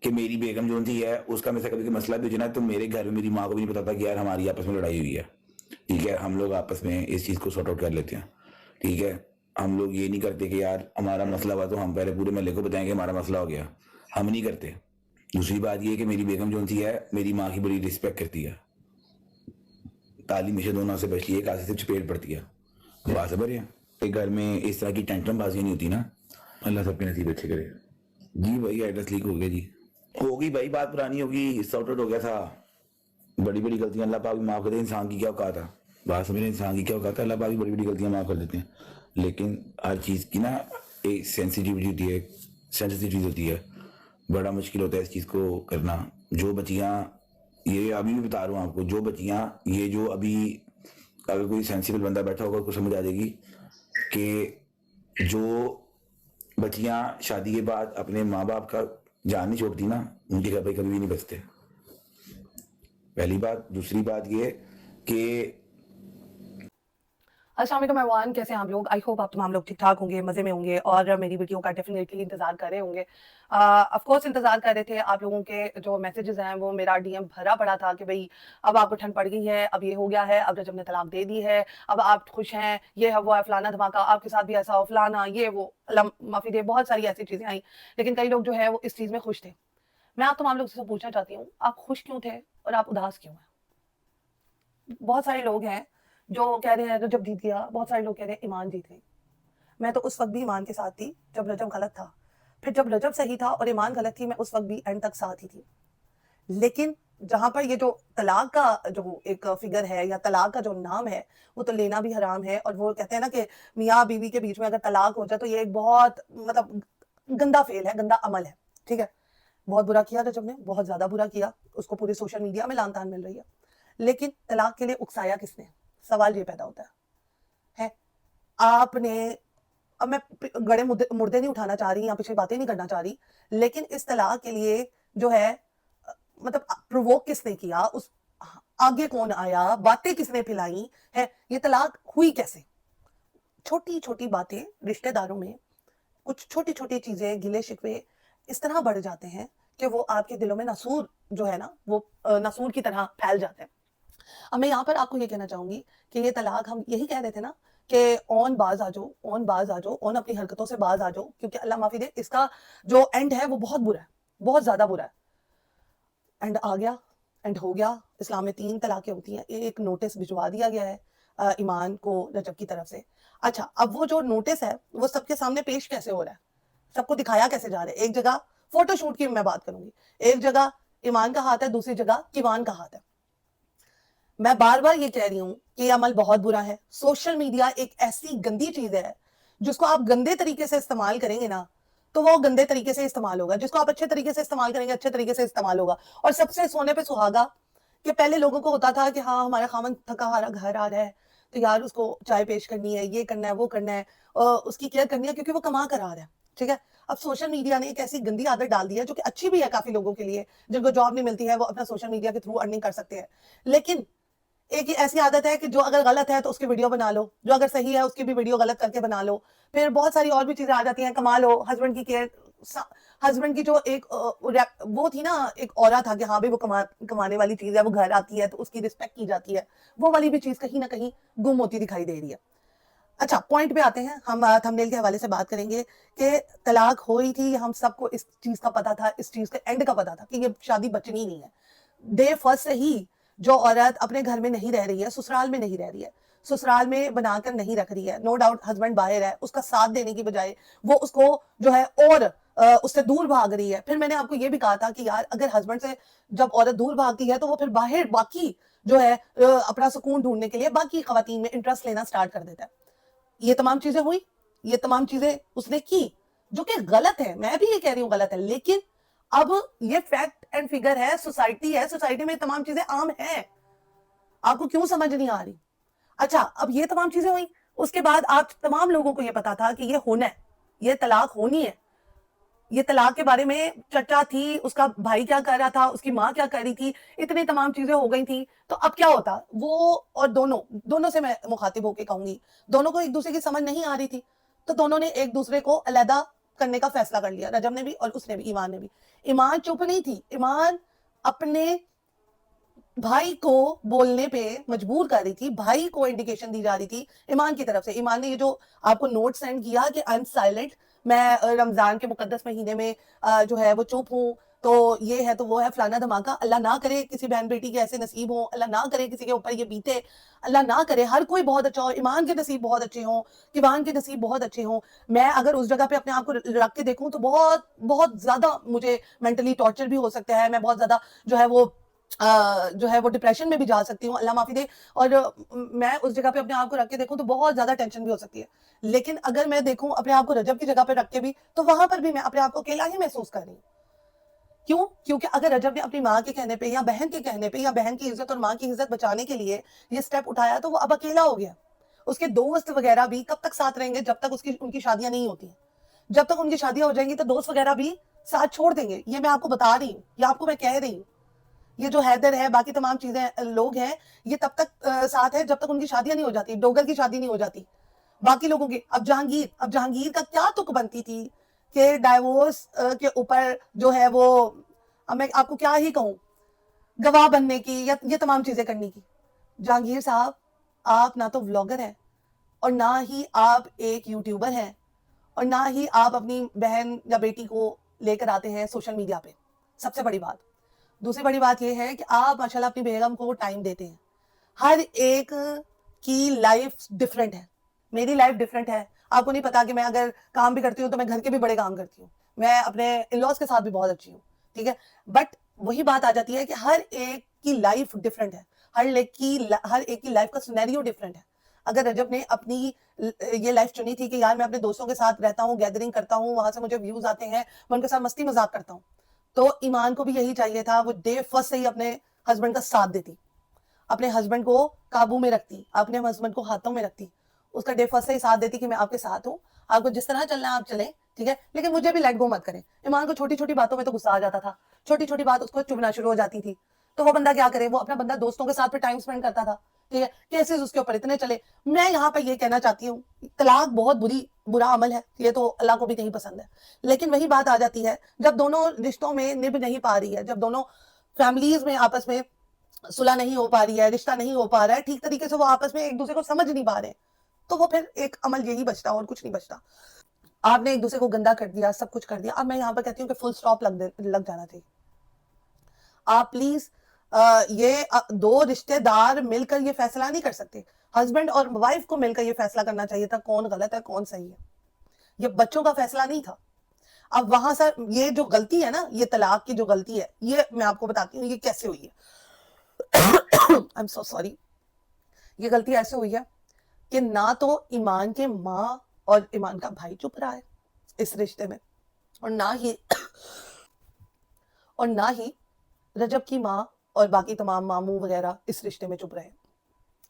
کہ میری بیگم جو تھی ہے اس کا میں سے کبھی کوئی مسئلہ بھی ہو جائے نا تو میرے گھر میں میری ماں کو بھی نہیں پتا تھا کہ یار ہماری آپس میں لڑائی ہوئی ہے. ٹھیک ہے, ہم لوگ آپس میں اس چیز کو سارٹ آؤٹ کر لیتے ہیں. ٹھیک ہے, ہم لوگ یہ نہیں کرتے کہ یار ہمارا مسئلہ ہوا تو ہم پہلے پورے محلے کو بتائیں کہ ہمارا مسئلہ ہو گیا, ہم نہیں کرتے. دوسری بات یہ کہ میری بیگم جو تھی ہے میری ماں کی بڑی رسپیکٹ کرتی ہے, تعلیم سے دونوں سے بچتی ہے, ایک آسے سے چپیٹ پڑتی ہے. بات سمجھ رہے ہیں, گھر میں اس طرح کی ٹینٹرم بازی نہیں ہوتی نا. اللہ سب کے نصیب اچھے کرے. جی بھائی ایڈریس لیک ہو گیا جی, ہوگی بھائی, بات پرانی ہوگی, سارٹ آؤٹ ہو گیا تھا. بڑی بڑی غلطیاں اللہ پاک معاف کرتے ہیں, انسان کی کیا اوقات ہے, بات سمجھ رہے ہیں, انسان کی کیا اوقات ہے, اللہ پاک بڑی بڑی غلطیاں معاف کر دیتے ہیں. لیکن ہر چیز کی نا ایک سینسیٹیوٹی ہوتی ہے, سینسیٹیو چیز ہوتی ہے, بڑا مشکل ہوتا ہے اس چیز کو کرنا. جو بچیاں, یہ ابھی بھی بتا رہا ہوں آپ کو, جو بچیاں یہ جو ابھی اگر کوئی سینسیبل بندہ بیٹھا ہوگا اس کو سمجھ آ جائے گی کہ جو بچیاں شادی کے بعد اپنے ماں باپ کا جان نہیں چھوڑتی نا, ان کے گھر پہ کبھی بھی نہیں بچتے. پہلی بات. دوسری بات یہ کہ السلام علیکم ایوان, کیسے ہیں آپ لوگ؟ آئی ہوپ آپ تمام لوگ ٹھیک ٹھاک ہوں گے, مزے میں ہوں گے, اور میری ویڈیو کا ڈیفینیٹلی انتظار کر رہے ہوں گے. آف کورس انتظار کر رہے تھے. آپ لوگوں کے جو میسیجز ہیں وہ میرا ڈی ایم بھرا پڑا تھا کہ بھئی اب آپ کو ٹھنڈ پڑ گئی ہے, اب یہ ہو گیا ہے, اب رجب نے طلاق دے دی ہے, اب آپ خوش ہیں, یہ ہے وہ ہے, فلانا دھماکہ, آپ کے ساتھ بھی ایسا ہو, فلانا یہ وہ, اللہ معافی دے, بہت ساری ایسی چیزیں آئیں. لیکن کئی لوگ جو ہے وہ اس چیز میں خوش تھے. میں آپ تمام لوگ سے پوچھنا چاہتی ہوں, آپ خوش کیوں تھے اور آپ اداس کیوں ہیں؟ بہت سارے لوگ ہیں جو کہہ رہے ہیں رجب جیت گیا, بہت سارے لوگ کہہ رہے ہیں ایمان جیت گئی. میں تو اس وقت بھی ایمان کے ساتھ تھی جب رجب غلط تھا, پھر جب رجب صحیح تھا اور ایمان غلط تھی, میں اس وقت بھی اینڈ تک ساتھ ہی تھی. لیکن جہاں پر یہ جو طلاق کا جو ایک فگر ہے یا طلاق کا جو نام ہے وہ تو لینا بھی حرام ہے, اور وہ کہتے ہیں نا کہ میاں بیوی کے بیچ میں اگر طلاق ہو جائے تو یہ ایک بہت مطلب گندا فعل ہے, گندا عمل ہے. ٹھیک ہے, بہت برا کیا رجب نے, بہت زیادہ برا کیا, اس کو پورے سوشل میڈیا میں لان تان مل رہی ہے. لیکن طلاق کے لیے اکسایا کس نے؟ سوال یہ پیدا ہوتا ہے. آپ نے, اب میں گڑے مردے نہیں اٹھانا چاہ رہی یا پیچھے باتیں نہیں کرنا چاہ رہی, لیکن اس طلاق کے لیے جو ہے مطلب پرووک کس نے کیا, اس آگے کون آیا, باتیں کس نے پھیلائی ہے, یہ طلاق ہوئی کیسے؟ چھوٹی چھوٹی باتیں رشتہ داروں میں, کچھ چھوٹی چھوٹی چیزیں, گلے شکوے اس طرح بڑھ جاتے ہیں کہ وہ آپ کے دلوں میں ناسور جو ہے نا وہ ناسور کی طرح پھیل جاتے ہیں. اب میں یہاں پر آپ کو یہ کہنا چاہوں گی کہ یہ طلاق, ہم یہی کہہ رہے تھے نا کہ اون باز آ جاؤ, اون باز آ جاؤ, اون اپنی حرکتوں سے باز آ جاؤ, کیونکہ اللہ معافی دے اس کا جو اینڈ ہے وہ بہت برا ہے, بہت زیادہ برا ہے. اینڈ آ گیا, اینڈ ہو گیا. اسلام میں 3 طلاقیں ہوتی ہیں. ایک نوٹس بھجوا دیا گیا ہے ایمان کو رجب کی طرف سے. اچھا, اب وہ جو نوٹس ہے وہ سب کے سامنے پیش کیسے ہو رہا ہے, سب کو دکھایا کیسے جا رہا ہے؟ ایک جگہ فوٹو شوٹ کی میں بات کروں گی, ایک جگہ ایمان کا ہاتھ ہے, دوسری جگہ کیوان کا ہاتھ ہے. میں بار بار یہ کہہ رہی ہوں کہ یہ عمل بہت برا ہے. سوشل میڈیا ایک ایسی گندی چیز ہے جس کو آپ گندے طریقے سے استعمال کریں گے نا تو وہ گندے طریقے سے استعمال ہوگا, جس کو آپ اچھے طریقے سے استعمال کریں گے اچھے طریقے سے استعمال ہوگا. اور سب سے سونے پہ سہاگا کہ پہلے لوگوں کو ہوتا تھا کہ ہاں ہمارا خامن تھکا ہارا گھر آ رہا ہے تو یار اس کو چائے پیش کرنی ہے, یہ کرنا ہے, وہ کرنا ہے, اس کی کیئر کرنی ہے کیونکہ وہ کما کر آ رہا ہے. ٹھیک ہے, اب سوشل میڈیا نے ایک ایسی گندی عادت ڈال دی ہے جو کہ اچھی بھی ہے کافی لوگوں کے لیے, جن کو جاب نہیں ملتی ہے وہ اپنا سوشل میڈیا کے تھرو ارننگ کر سکتے ہیں. لیکن ایک ایسی عادت ہے کہ جو اگر غلط ہے تو اس کی ویڈیو بنا لو, جو اگر صحیح ہے اس کی بھی ویڈیو غلط کر کے بنا لو. پھر بہت ساری اور بھی چیزیں آ جاتی ہیں, کما لو, ہسبینڈ کی کیئر, ہسبینڈ کی جو ایک وہ تھی نا ایک اورا تھا کہ ہاں بھائی وہ کمانے والی چیز ہے, وہ گھر آتی ہے تو اس کی رسپیکٹ کی جاتی ہے, وہ والی بھی چیز کہیں نہ کہیں گم ہوتی دکھائی دے رہی ہے. اچھا, پوائنٹ پہ آتے ہیں. ہم تھمبنیل کے حوالے سے بات کریں گے کہ طلاق ہوئی تھی, ہم سب کو اس چیز کا پتا تھا, اس چیز کے اینڈ کا پتا تھا کہ یہ شادی بچنی نہیں ہے. ڈے فرسٹ سے ہی جو عورت اپنے گھر میں نہیں رہ رہی ہے, سسرال میں نہیں رہ رہی ہے, سسرال میں بنا کر نہیں رکھ رہی ہے, نو ڈاؤٹ ہسبینڈ باہر ہے, اس کا ساتھ دینے کی بجائے وہ اس کو جو ہے اور اس سے دور بھاگ رہی ہے. پھر میں نے آپ کو یہ بھی کہا تھا کہ یار اگر ہسبینڈ سے جب عورت دور بھاگتی ہے تو وہ پھر باہر باقی جو ہے اپنا سکون ڈھونڈنے کے لیے باقی خواتین میں انٹرسٹ لینا سٹارٹ کر دیتا ہے. یہ تمام چیزیں ہوئی, یہ تمام چیزیں اس نے کی جو کہ غلط ہے, میں بھی یہ کہہ رہی ہوں غلط ہے, لیکن اب یہ فیکٹ اینڈ فگر ہے, سوسائٹی ہے, سوسائٹی میں تمام چیزیں عام ہیں. آپ کو کیوں سمجھ نہیں آ رہی؟ اچھا, اب یہ تمام چیزیں ہوئی, اس کے بعد آپ تمام لوگوں کو یہ پتا تھا کہ یہ ہونا ہے, یہ طلاق ہونی ہے. یہ طلاق کے بارے میں چرچا تھی, اس کا بھائی کیا کر رہا تھا, اس کی ماں کیا کر رہی تھی, اتنی تمام چیزیں ہو گئی تھیں. تو اب کیا ہوتا, وہ اور دونوں سے میں مخاطب ہو کے کہوں گی, دونوں کو ایک دوسرے کی سمجھ نہیں آ رہی تھی, تو دونوں نے ایک دوسرے کو علیحدہ کرنے کا فیصلہ کر لیا, رجب نے بھی اور اس نے بھی, ایمان نے بھی. ایمان چپ نہیں تھی, ایمان اپنے بھائی کو بولنے پہ مجبور کر رہی تھی, بھائی کو انڈیکیشن دی جا رہی تھی ایمان کی طرف سے. ایمان نے یہ جو آپ کو نوٹ سینڈ کیا کہ آئی ایم سائلنٹ, میں رمضان کے مقدس مہینے میں جو ہے وہ چپ ہوں, تو یہ ہے تو وہ ہے فلانا دھماکہ, اللہ نہ کرے کسی بہن بیٹی کے ایسے نصیب ہوں, اللہ نہ کرے کسی کے اوپر یہ بیتے, اللہ نہ کرے, ہر کوئی بہت اچھا ہو, ایمان کے نصیب بہت اچھے ہوں, کیوان کے نصیب بہت اچھے ہوں. میں اگر اس جگہ پہ اپنے آپ کو رکھ کے دیکھوں تو بہت بہت زیادہ مجھے مینٹلی ٹارچر بھی ہو سکتا ہے, میں بہت زیادہ جو ہے وہ ڈپریشن میں بھی جا سکتی ہوں, اللہ معافی دے, اور میں اس جگہ پہ اپنے آپ کو رکھ کے دیکھوں تو بہت زیادہ ٹینشن بھی ہو سکتی ہے. لیکن اگر میں دیکھوں اپنے آپ کو رجب کی جگہ پہ رکھ کے بھی, تو وہاں پر بھی میں اپنے آپ کو اکیلا ہی محسوس کر رہی ہوں. کیوں؟ کیونکہ اگر رجب نے اپنی ماں کے کہنے پہ یا بہن کے کہنے پہ یا بہن کی عزت اور ماں کی عزت بچانے کے لیے یہ سٹیپ اٹھایا, تو وہ اب اکیلا ہو گیا. اس کے دوست وغیرہ بھی کب تک ساتھ رہیں گے؟ جب تک ان کی شادیاں نہیں ہوتی ہیں. جب تک ان کی شادیاں ہو جائیں گی تو دوست وغیرہ بھی ساتھ چھوڑ دیں گے. یہ میں آپ کو بتا رہی ہوں, یہ آپ کو میں کہہ رہی ہوں. یہ جو حیدر ہے, باقی تمام چیزیں لوگ ہیں, یہ تب تک ساتھ ہے جب تک ان کی شادیاں نہیں ہو جاتی, ڈوگر کی شادی نہیں ہو جاتی, باقی لوگوں کی. اب جہانگیر کا کیا تک بنتی تھی کہ ڈائیورس کے اوپر جو ہے وہ, میں آپ کو کیا ہی کہوں, گواہ بننے کی یا یہ تمام چیزیں کرنے کی. جہانگیر صاحب, آپ نہ تو ولاگر ہیں, اور نہ ہی آپ ایک یوٹیوبر ہیں, اور نہ ہی آپ اپنی بہن یا بیٹی کو لے کر آتے ہیں سوشل میڈیا پہ. سب سے بڑی بات. دوسری بڑی بات یہ ہے کہ آپ ماشاءاللہ اپنی بیگم کو ٹائم دیتے ہیں. ہر ایک کی لائف ڈیفرنٹ ہے, میری لائف ڈیفرنٹ ہے. آپ کو نہیں پتا کہ میں اگر کام بھی کرتی ہوں تو میں گھر کے بھی بڑے کام کرتی ہوں, میں اپنے ان لاز کے ساتھ بھی بہت اچھی ہوں, ٹھیک ہے. بٹ وہی بات آ جاتی ہے کہ ہر ایک کی لائف ڈیفرنٹ ہے, ہر ایک کی لائف کا سینیریو ڈیفرنٹ ہے. اگر رجب نے اپنی یہ لائف چنی تھی کہ یار میں اپنے دوستوں کے ساتھ رہتا ہوں, گیدرنگ کرتا ہوں, وہاں سے مجھے ویوز آتے ہیں, میں ان کے ساتھ مستی مذاق کرتا ہوں, تو ایمان کو بھی یہی چاہیے تھا, وہ ڈے فرسٹ سے ہی اپنے ہسبینڈ کا ساتھ دیتی, اپنے ہسبینڈ کو قابو میں رکھتی, اپنے ہسبینڈ کو ہاتھوں میں رکھتی, اس کا ڈے فرسٹ سے ہی ساتھ دیتی کہ میں آپ کے ساتھ ہوں, آپ کو جس طرح چلنا ہے آپ چلیں, ٹھیک ہے, لیکن مجھے بھی لیٹ گو مت کریں. ایمان کو چھوٹی چھوٹی باتوں میں تو غصہ آ جاتا تھا, چھوٹی چھوٹی بات اس کو چبھنا شروع ہو جاتی تھی, تو وہ بندہ کیا کرے, وہ اپنا بندہ دوستوں کے ساتھ پہ ٹائم سپینڈ کرتا تھا, ٹھیک ہے, کیسز اس کے اوپر اتنے چلے. میں یہاں پہ یہ کہنا چاہتی ہوں, طلاق بہت برا عمل ہے, یہ تو اللہ کو بھی نہیں پسند ہے, لیکن وہی بات آ جاتی ہے جب دونوں رشتوں میں نبھ نہیں پا رہی ہے, جب دونوں فیملیز میں آپس میں صلح نہیں ہو پا رہی ہے, رشتہ نہیں ہو پا رہا ہے ٹھیک طریقے سے, وہ آپس میں ایک دوسرے کو سمجھ نہیں پا رہے ہیں, تو وہ پھر ایک عمل یہی بچتا اور کچھ نہیں بچتا. آپ نے ایک دوسرے کو گندا کر دیا, سب کچھ کر دیا. اب میں یہاں پر کہتی ہوں کہ فل سٹاپ لگ جانا چاہیے. آپ پلیز یہ دو رشتہ دار مل کر یہ فیصلہ نہیں کر سکتے, ہسبینڈ اور وائف کو مل کر یہ فیصلہ کرنا چاہیے تھا کون غلط ہے کون صحیح ہے. یہ بچوں کا فیصلہ نہیں تھا. اب وہاں سے یہ جو غلطی ہے نا, یہ طلاق کی جو غلطی ہے, یہ میں آپ کو بتاتی ہوں یہ کیسے ہوئی ہے. I'm so sorry. یہ غلطی ایسے ہوئی ہے کہ نہ تو ایمان کے ماں اور ایمان کا بھائی چپ رہا ہے اس رشتے میں, اور نہ ہی رجب کی ماں اور باقی تمام ماموں وغیرہ اس رشتے میں چپ رہے.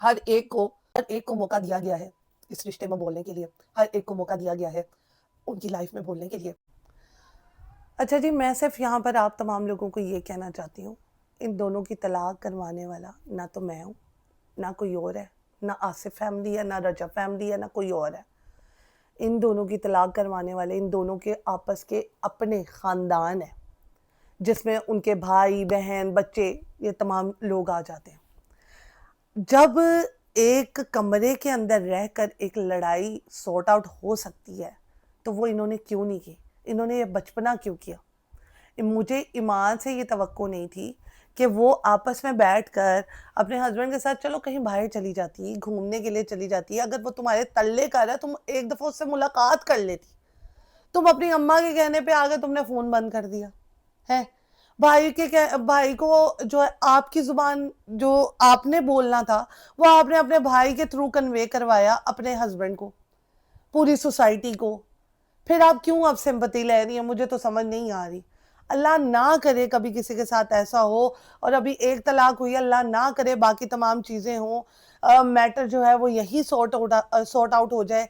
ہر ایک کو موقع دیا گیا ہے اس رشتے میں بولنے کے لیے, ہر ایک کو موقع دیا گیا ہے ان کی لائف میں بولنے کے لیے. اچھا جی, میں صرف یہاں پر آپ تمام لوگوں کو یہ کہنا چاہتی ہوں, ان دونوں کی طلاق کروانے والا نہ تو میں ہوں, نہ کوئی اور ہے, نہ آصف فیملی ہے, نہ رجب فیملی ہے, نہ کوئی اور ہے. ان دونوں کی طلاق کروانے والے ان دونوں کے آپس کے اپنے خاندان ہیں, جس میں ان کے بھائی بہن بچے یہ تمام لوگ آ جاتے ہیں. جب ایک کمرے کے اندر رہ کر ایک لڑائی سارٹ آؤٹ ہو سکتی ہے تو وہ انہوں نے کیوں نہیں کی, انہوں نے یہ بچپنا کیوں کیا. مجھے ایمان سے یہ توقع نہیں تھی کہ وہ آپس میں بیٹھ کر اپنے ہسبینڈ کے ساتھ چلو کہیں باہر چلی جاتی, گھومنے کے لیے چلی جاتی, اگر وہ تمہارے تلے کر رہا ہے تم ایک دفعہ اس سے ملاقات کر لیتی. تم اپنی اماں کے کہنے پہ آگے تم نے فون بند کر دیا ہے. بھائی کو جو ہے آپ کی زبان جو آپ نے بولنا تھا وہ آپ نے اپنے بھائی کے تھرو کنوے کروایا اپنے ہسبینڈ کو, پوری سوسائٹی کو. پھر آپ کیوں اب سمپتی لے رہی ہیں, مجھے تو سمجھ نہیں آ رہی. اللہ نہ کرے کبھی کسی کے ساتھ ایسا ہو, اور ابھی ایک طلاق ہوئی, اللہ نہ کرے باقی تمام چیزیں ہوں, میٹر جو ہے وہ یہی سارٹ آؤٹ ہو جائے.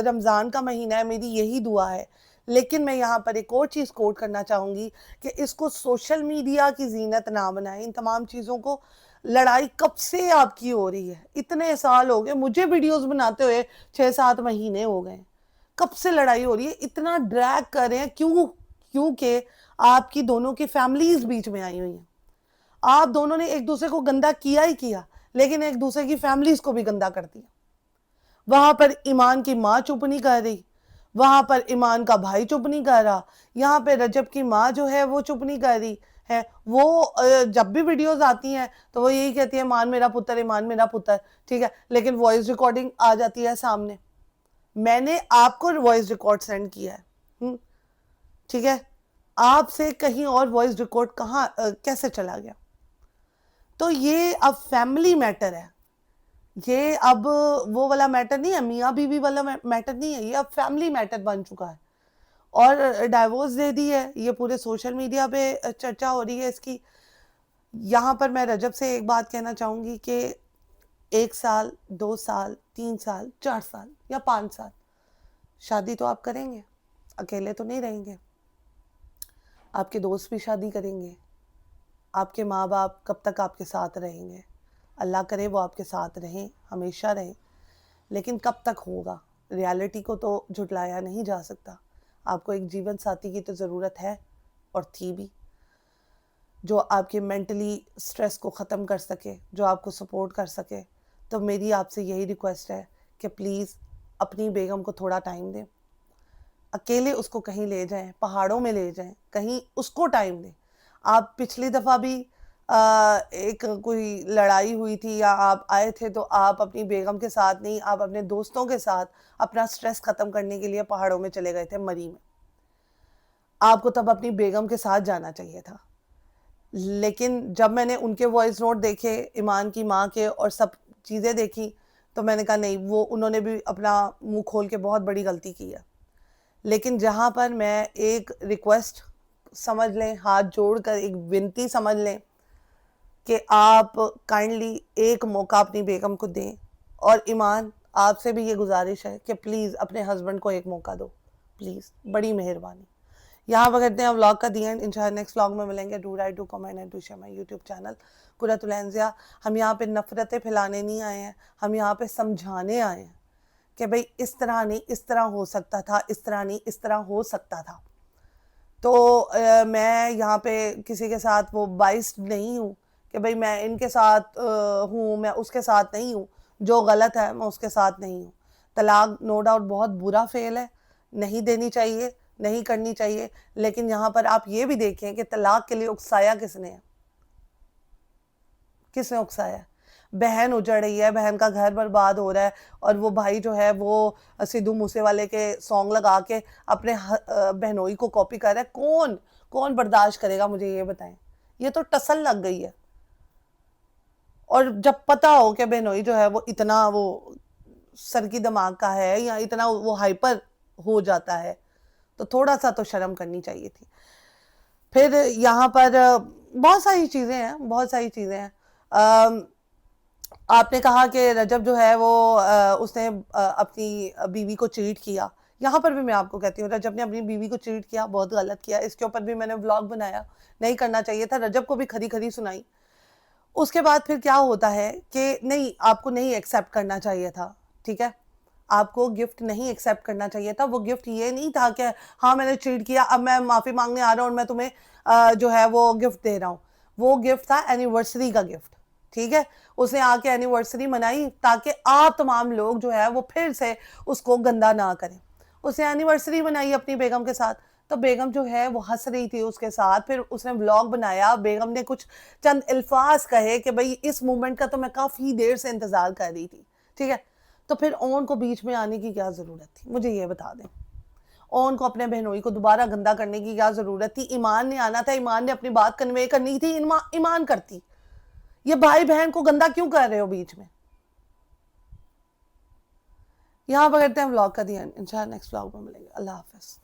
رمضان کا مہینہ ہے, میری یہی دعا ہے. لیکن میں یہاں پر ایک اور چیز کوٹ کرنا چاہوں گی کہ اس کو سوشل میڈیا کی زینت نہ بنائیں, ان تمام چیزوں کو. لڑائی کب سے آپ کی ہو رہی ہے, اتنے سال ہو گئے, مجھے ویڈیوز بناتے ہوئے 6-7 مہینے ہو گئے. کب سے لڑائی ہو رہی ہے, اتنا ڈریگ کر رہے ہیں کیوں؟ کیونکہ آپ کی دونوں کی فیملیز بیچ میں آئی ہوئی ہیں. آپ دونوں نے ایک دوسرے کو گندا کیا ہی کیا, لیکن ایک دوسرے کی فیملیز کو بھی گندا کر دیا. وہاں پر ایمان کی ماں چپ نہیں کر رہی, وہاں پر ایمان کا بھائی چپ نہیں کر رہا, یہاں پہ رجب کی ماں جو ہے وہ چپ نہیں کر رہی ہے. وہ جب بھی ویڈیوز آتی ہیں تو وہ یہی کہتی ہے ایمان میرا پتر, ایمان میرا پتر, ٹھیک ہے, لیکن وائس ریکارڈنگ آ جاتی ہے سامنے. میں نے آپ کو وائس ریکارڈ سینڈ کیا ہے, ٹھیک ہے, آپ سے کہیں اور وائس ریکارڈ کہاں کیسے چلا گیا؟ تو یہ اب فیملی میٹر ہے, یہ اب وہ والا میٹر نہیں ہے, میاں بیوی والا میٹر نہیں ہے, یہ اب فیملی میٹر بن چکا ہے. اور ڈائیورس دے دی ہے, یہ پورے سوشل میڈیا پہ چرچا ہو رہی ہے اس کی. یہاں پر میں رجب سے ایک بات کہنا چاہوں گی کہ 1 سال 2 سال 3 سال 4 سال یا 5 سال شادی تو آپ کریں گے, اکیلے تو نہیں رہیں گے, آپ کے دوست بھی شادی کریں گے, آپ کے ماں باپ کب تک آپ کے ساتھ رہیں گے؟ اللہ کرے وہ آپ کے ساتھ رہیں, ہمیشہ رہیں, لیکن کب تک ہوگا؟ ریالٹی کو تو جھٹلایا نہیں جا سکتا. آپ کو ایک جیون ساتھی کی تو ضرورت ہے اور تھی بھی, جو آپ کے مینٹلی سٹریس کو ختم کر سکے, جو آپ کو سپورٹ کر سکے. تو میری آپ سے یہی ریکویسٹ ہے کہ پلیز اپنی بیگم کو تھوڑا ٹائم دیں, اکیلے اس کو کہیں لے جائیں, پہاڑوں میں لے جائیں, کہیں اس کو ٹائم دیں. آپ پچھلی دفعہ بھی ایک کوئی لڑائی ہوئی تھی یا آپ آئے تھے تو آپ اپنی بیگم کے ساتھ نہیں, آپ اپنے دوستوں کے ساتھ اپنا سٹریس ختم کرنے کے لیے پہاڑوں میں چلے گئے تھے, مری میں. آپ کو تب اپنی بیگم کے ساتھ جانا چاہیے تھا. لیکن جب میں نے ان کے وائس نوٹ دیکھے, ایمان کی ماں کے, اور سب چیزیں دیکھی, تو میں نے کہا نہیں, وہ انہوں نے بھی اپنا منہ کھول کے بہت بڑی غلطی کی ہے. لیکن جہاں پر میں ایک ریکویسٹ سمجھ لیں, ہاتھ جوڑ کر ایک ونتی سمجھ لیں کہ آپ کائنڈلی ایک موقع اپنی بیگم کو دیں. اور ایمان, آپ سے بھی یہ گزارش ہے کہ پلیز اپنے ہسبینڈ کو ایک موقع دو, پلیز, بڑی مہربانی. یہاں پر کرتے ہیں ولاگ کا دی اینڈ. انشاءاللہ نیکسٹ ولاگ میں ملیں گے. Do write, do comment and do share my YouTube channel Qurratulain Zia. ہم یہاں پہ نفرتیں پھیلانے نہیں آئے ہیں, ہم یہاں پہ سمجھانے آئے ہیں کہ بھئی اس طرح نہیں, اس طرح ہو سکتا تھا, اس طرح نہیں, اس طرح ہو سکتا تھا. تو میں یہاں پہ کسی کے ساتھ وہ بائسڈ نہیں ہوں کہ بھئی میں ان کے ساتھ ہوں, میں اس کے ساتھ نہیں ہوں, جو غلط ہے میں اس کے ساتھ نہیں ہوں. طلاق نو ڈاؤٹ بہت برا فعل ہے, نہیں دینی چاہیے, نہیں کرنی چاہیے, لیکن یہاں پر آپ یہ بھی دیکھیں کہ طلاق کے لیے اکسایا کس نے ہے, کس نے اکسایا ہے؟ بہن اجڑ رہی ہے, بہن کا گھر برباد ہو رہا ہے, اور وہ بھائی جو ہے وہ سدھو موسے والے کے سانگ لگا کے اپنے بہنوئی کو کاپی کر رہا ہے. کون برداشت کرے گا؟ مجھے یہ بتائیں. یہ تو ٹسل لگ گئی ہے. اور جب پتہ ہو کہ بہنوئی جو ہے وہ اتنا وہ سر کی دماغ کا ہے یا اتنا وہ ہائپر ہو جاتا ہے, تو تھوڑا سا تو شرم کرنی چاہیے تھی. پھر یہاں پر بہت ساری چیزیں ہیں, بہت ساری چیزیں ہیں. آپ نے کہا کہ رجب جو ہے وہ اس نے اپنی بیوی کو چیٹ کیا. یہاں پر بھی میں آپ کو کہتی ہوں, رجب نے اپنی بیوی کو چیٹ کیا, بہت غلط کیا. اس کے اوپر بھی میں نے ولاگ بنایا, نہیں کرنا چاہیے تھا. رجب کو بھی کھری کھری سنائی. اس کے بعد پھر کیا ہوتا ہے کہ نہیں, آپ کو نہیں ایکسیپٹ کرنا چاہیے تھا, ٹھیک ہے, آپ کو گفٹ نہیں ایکسیپٹ کرنا چاہیے تھا. وہ گفٹ یہ نہیں تھا کہ ہاں میں نے چیٹ کیا, اب میں معافی مانگنے آ رہا ہوں اور میں تمہیں جو ہے وہ گفٹ دے رہا ہوں. وہ گفٹ تھا اینیورسری کا گفٹ, ٹھیک ہے. اس نے آ کے اینیورسری منائی تاکہ آپ تمام لوگ جو ہے وہ پھر سے اس کو گندا نہ کریں. اس نے اینیورسری منائی اپنی بیگم کے ساتھ, تو بیگم جو ہے وہ ہنس رہی تھی اس کے ساتھ. پھر اس نے ولاگ بنایا, بیگم نے کچھ چند الفاظ کہے کہ بھئی اس مومنٹ کا تو میں کافی دیر سے انتظار کر رہی تھی, ٹھیک ہے. تو پھر اون کو بیچ میں آنے کی کیا ضرورت تھی؟ مجھے یہ بتا دیں, اون کو اپنے بہنوئی کو دوبارہ گندا کرنے کی کیا ضرورت تھی؟ ایمان نے آنا تھا, ایمان نے اپنی بات کنوے کرنی تھی, ایمان کرتی. یہ بھائی بہن کو گندا کیوں کر رہے ہو بیچ میں؟ یہاں پر کرتے ہیں ولاگ کا دی اینڈ. انشاءاللہ نیکسٹ ولاگ میں ملیں گے. اللہ حافظ.